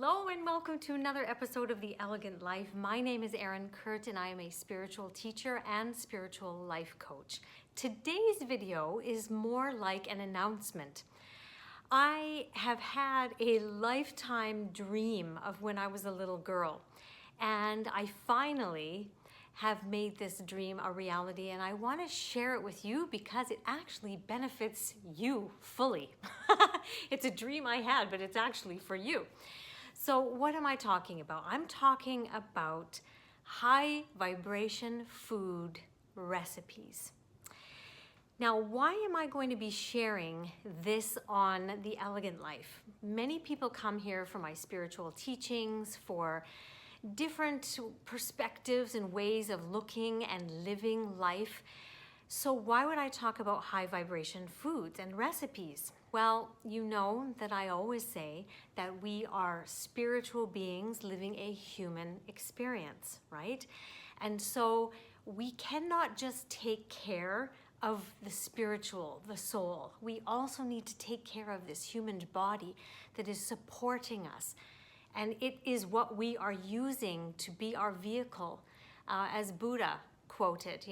Hello and welcome to another episode of The Elegant Life. My name is Erin Kurt and I am a spiritual teacher and spiritual life coach. Today's video is more like an announcement. I have had a lifetime dream of when I was a little girl, and I finally have made this dream a reality, and I want to share it with you because it actually benefits you fully. It's a dream I had, but it's actually for you. So what am I talking about? I'm talking about high vibration food recipes. Now, why am I going to be sharing this on The Elegant Life? Many people come here for my spiritual teachings, for different perspectives and ways of looking and living life. So why would I talk about high vibration foods and recipes? Well, you know that I always say that we are spiritual beings living a human experience, right? And so we cannot just take care of the spiritual, the soul. We also need to take care of this human body that is supporting us. And it is what we are using to be our vehicle. As Buddha quoted,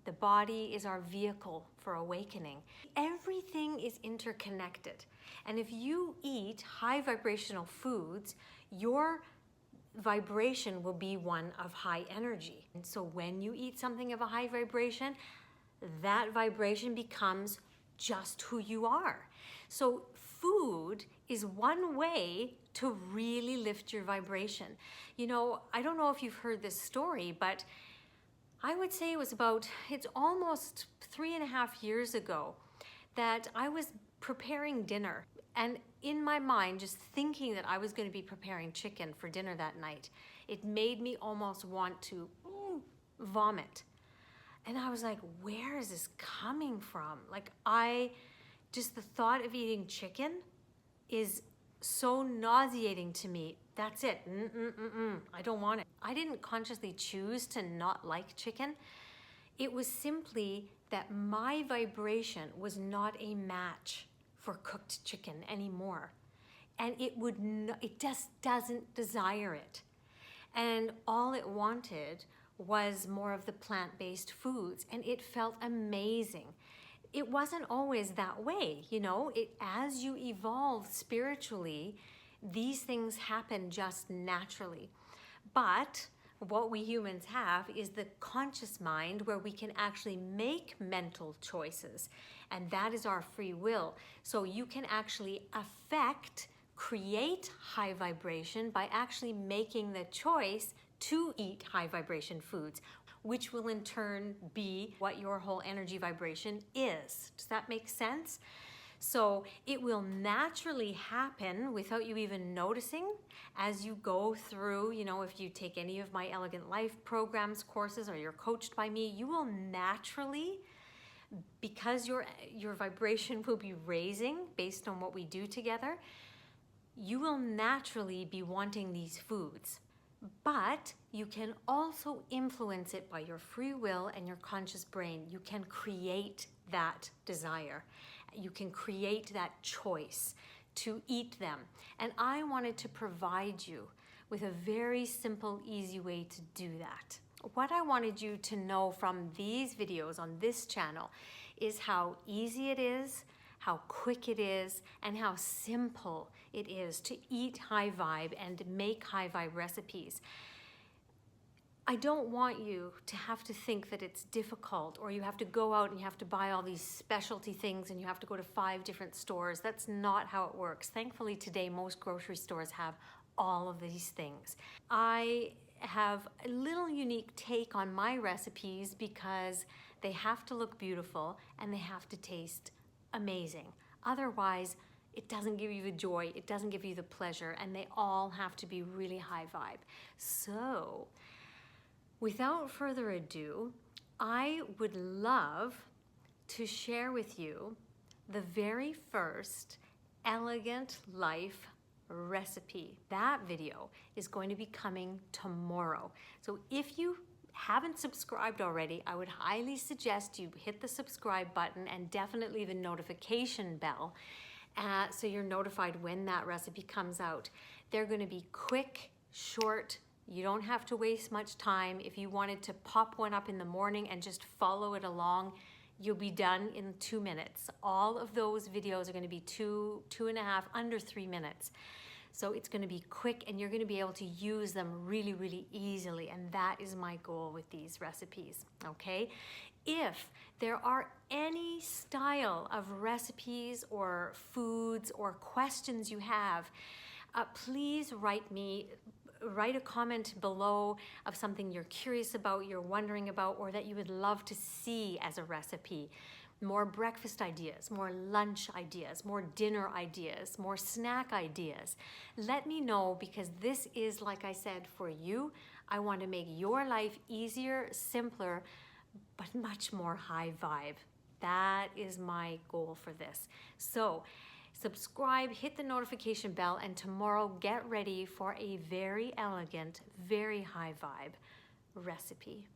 the body is our vehicle for awakening. Everything is interconnected. And if you eat high vibrational foods, your vibration will be one of high energy. And so when you eat something of a high vibration, that vibration becomes just who you are. So food is one way to really lift your vibration. I don't know if you've heard this story, but I would say it's almost 3.5 years ago that I was preparing dinner. And in my mind, just thinking that I was going to be preparing chicken for dinner that night, it made me almost want to vomit. And I was like, where is this coming from? Just the thought of eating chicken is so nauseating to me. That's it. I don't want it. I didn't consciously choose to not like chicken. It was simply that my vibration was not a match for cooked chicken anymore. And it just doesn't desire it. And all it wanted was more of the plant-based foods, and it felt amazing. It wasn't always that way, as you evolve spiritually, these things happen just naturally. But what we humans have is the conscious mind where we can actually make mental choices, and that is our free will. So you can actually create high vibration by actually making the choice to eat high vibration foods, which will in turn be what your whole energy vibration is. Does that make sense? So it will naturally happen without you even noticing as you go through, if you take any of my Elegant Life programs, courses, or you're coached by me, you will naturally, because your vibration will be raising based on what we do together, you will naturally be wanting these foods. But you can also influence it by your free will and your conscious brain. You can create that desire. You can create that choice to eat them. And I wanted to provide you with a very simple, easy way to do that. What I wanted you to know from these videos on this channel is how easy it is, how quick it is, and how simple it is to eat high vibe and make high vibe recipes. I don't want you to have to think that it's difficult, or you have to go out and you have to buy all these specialty things and you have to go to 5 different stores. That's not how it works. Thankfully today, most grocery stores have all of these things. I have a little unique take on my recipes because they have to look beautiful and they have to taste amazing. Otherwise, it doesn't give you the joy, it doesn't give you the pleasure, and they all have to be really high vibe. So, without further ado, I would love to share with you the very first Elegant Life recipe. That video is going to be coming tomorrow. So if you haven't subscribed already, I would highly suggest you hit the subscribe button and definitely the notification bell. so you're notified when that recipe comes out. They're going to be quick, short. You don't have to waste much time. If you wanted to pop one up in the morning and just follow it along, you'll be done in 2 minutes. All of those videos are going to be 2.5, under 3 minutes. So it's going to be quick and you're going to be able to use them really, really easily. And that is my goal with these recipes, okay? If there are any style of recipes or foods or questions you have, please write a comment below of something you're curious about, you're wondering about, or that you would love to see as a recipe. More breakfast ideas, more lunch ideas, more dinner ideas, more snack ideas. Let me know, because this is, like I said, for you. I want to make your life easier, simpler, but much more high vibe. That is my goal for this. So subscribe, hit the notification bell, and tomorrow get ready for a very elegant, very high vibe recipe.